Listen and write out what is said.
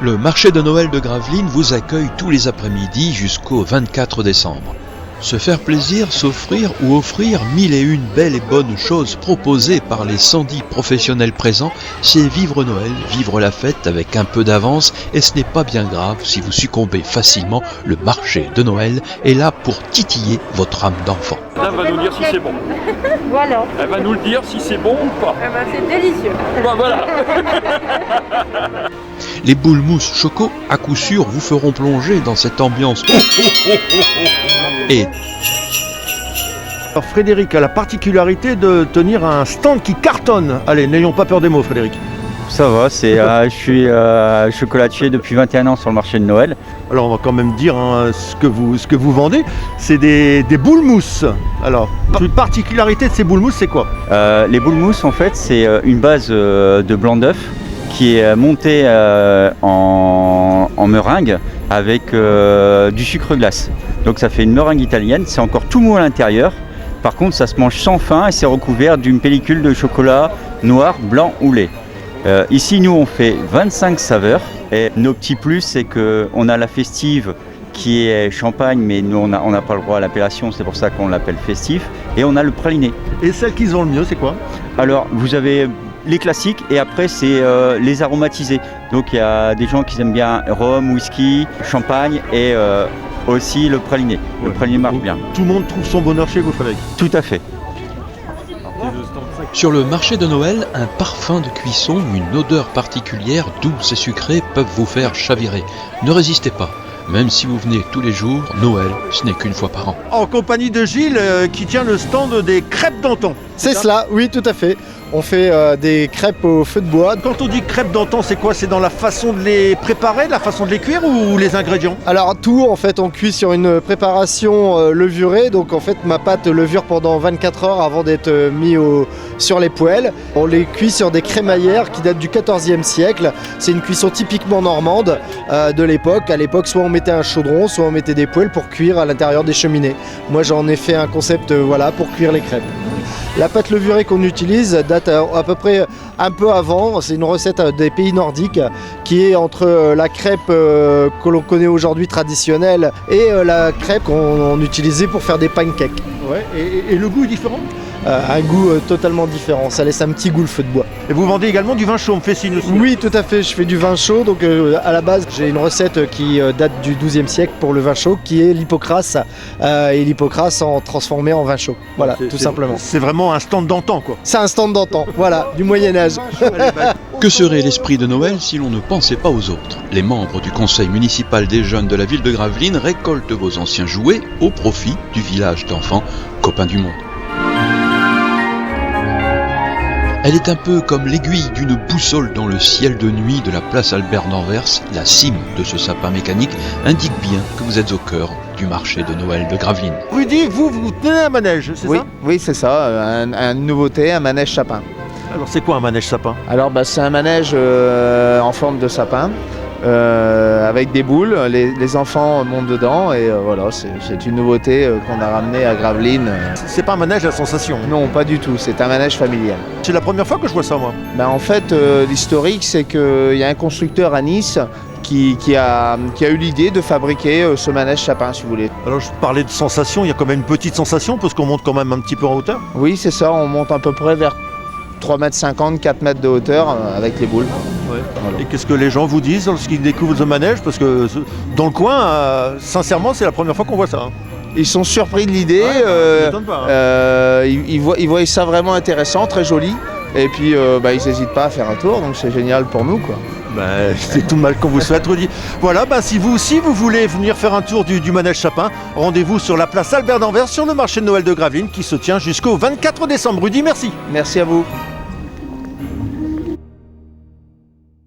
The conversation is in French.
Le marché de Noël de Gravelines vous accueille tous les après-midi jusqu'au 24 décembre. Se faire plaisir, s'offrir ou offrir 1001 belles et bonnes choses proposées par les 110 professionnels présents, c'est vivre Noël, vivre la fête avec un peu d'avance, et ce n'est pas bien grave si vous succombez facilement. Le marché de Noël est là pour titiller votre âme d'enfant. Madame va nous dire si c'est bon. Voilà. Elle va nous le dire si c'est bon ou pas. Eh ben, c'est délicieux. Bah, voilà. Les boules mousse choco, à coup sûr, vous feront plonger dans cette ambiance. Et Alors Frédéric a la particularité de tenir un stand qui cartonne. Allez, n'ayons pas peur des mots, Frédéric. Ça va, je suis chocolatier depuis 21 ans sur le marché de Noël. Alors on va quand même dire ce que vous vendez, c'est des boules mousse. Alors, une particularité de ces boules mousse, c'est quoi? Les boules mousse, en fait, c'est une base de blanc d'œuf qui est montée en meringue avec du sucre glace. Donc ça fait une meringue italienne, c'est encore tout mou à l'intérieur. Par contre, ça se mange sans faim et c'est recouvert d'une pellicule de chocolat noir, blanc ou lait. Ici, nous, on fait 25 saveurs. Et nos petits plus, c'est qu'on a la festive qui est champagne, mais nous, on n'a pas le droit à l'appellation, c'est pour ça qu'on l'appelle festif. Et on a le praliné. Et celle qui se vend le mieux, c'est quoi? Alors, vous avez les classiques et après, c'est les aromatisés. Donc, il y a des gens qui aiment bien rhum, whisky, champagne et aussi le praliné. Le praliné marche bien. Tout le monde trouve son bonheur chez vous, Frédéric? Tout à fait. sur le marché de Noël, un parfum de cuisson, une odeur particulière, douce et sucrée, peuvent vous faire chavirer. Ne résistez pas. Même si vous venez tous les jours, Noël, ce n'est qu'une fois par an. En compagnie de Gilles qui tient le stand des crêpes d'antan. C'est cela, oui, tout à fait. On fait des crêpes au feu de bois. Quand on dit crêpes d'antan, c'est quoi? C'est dans la façon de les préparer, la façon de les cuire ou les ingrédients? Alors tout, en fait, on cuit sur une préparation levurée. Donc en fait, ma pâte levure pendant 24 heures avant d'être mis sur les poêles. On les cuit sur des crémaillères qui datent du XIVe siècle. C'est une cuisson typiquement normande de l'époque. À l'époque, soit on mettait un chaudron, soit on mettait des poêles pour cuire à l'intérieur des cheminées. Moi, j'en ai fait un concept voilà, pour cuire les crêpes. La pâte levurée qu'on utilise date à peu près un peu avant. C'est une recette des pays nordiques qui est entre la crêpe que l'on connaît aujourd'hui traditionnelle et la crêpe qu'on utilisait pour faire des pancakes. Ouais, et le goût est différent? Un goût totalement différent, ça laisse un petit goût le feu de bois. Et vous vendez également du vin chaud, on me fait signe aussi. Oui, tout à fait, je fais du vin chaud. Donc à la base, j'ai une recette qui date du XIIe siècle pour le vin chaud, qui est l'hypocrase. Et l'hypocrase en transformé en vin chaud. Voilà, tout simplement. C'est vraiment un stand d'antan, quoi. C'est un stand d'antan, voilà, du Moyen-Âge. Que serait l'esprit de Noël si l'on ne pensait pas aux autres? Les membres du conseil municipal des jeunes de la ville de Gravelines récoltent vos anciens jouets au profit du village d'enfants Copains du Monde. Elle est un peu comme l'aiguille d'une boussole dans le ciel de nuit de la place Albert d'Anvers. La cime de ce sapin mécanique indique bien que vous êtes au cœur du marché de Noël de Gravelines. Rudy, vous tenez un manège, c'est ça? Oui, c'est ça, une nouveauté, un manège sapin. Alors c'est quoi un manège sapin? Alors c'est un manège en forme de sapin, avec des boules, les enfants montent dedans et voilà, c'est une nouveauté qu'on a ramenée à Gravelines. C'est pas un manège à sensation? Non, pas du tout, c'est un manège familial. C'est la première fois que je vois ça, moi. En fait, l'historique, c'est qu'il y a un constructeur à Nice qui a eu l'idée de fabriquer ce manège sapin, si vous voulez. Alors je parlais de sensation, il y a quand même une petite sensation parce qu'on monte quand même un petit peu en hauteur. Oui, c'est ça, on monte à peu près vers 3,50 m, 4 mètres de hauteur avec les boules. Ouais. Voilà. Et qu'est-ce que les gens vous disent lorsqu'ils découvrent ce manège? Parce que dans le coin, sincèrement, c'est la première fois qu'on voit ça. Hein. Ils sont surpris de l'idée, ils voient ça vraiment intéressant, très joli. Et puis ils n'hésitent pas à faire un tour, donc c'est génial pour nous, quoi. C'est tout le mal qu'on vous souhaite, Rudy. Voilà, si vous aussi vous voulez venir faire un tour du manège sapin, rendez-vous sur la place Albert d'Anvers sur le marché de Noël de Gravelines qui se tient jusqu'au 24 décembre. Rudy, merci. Merci à vous.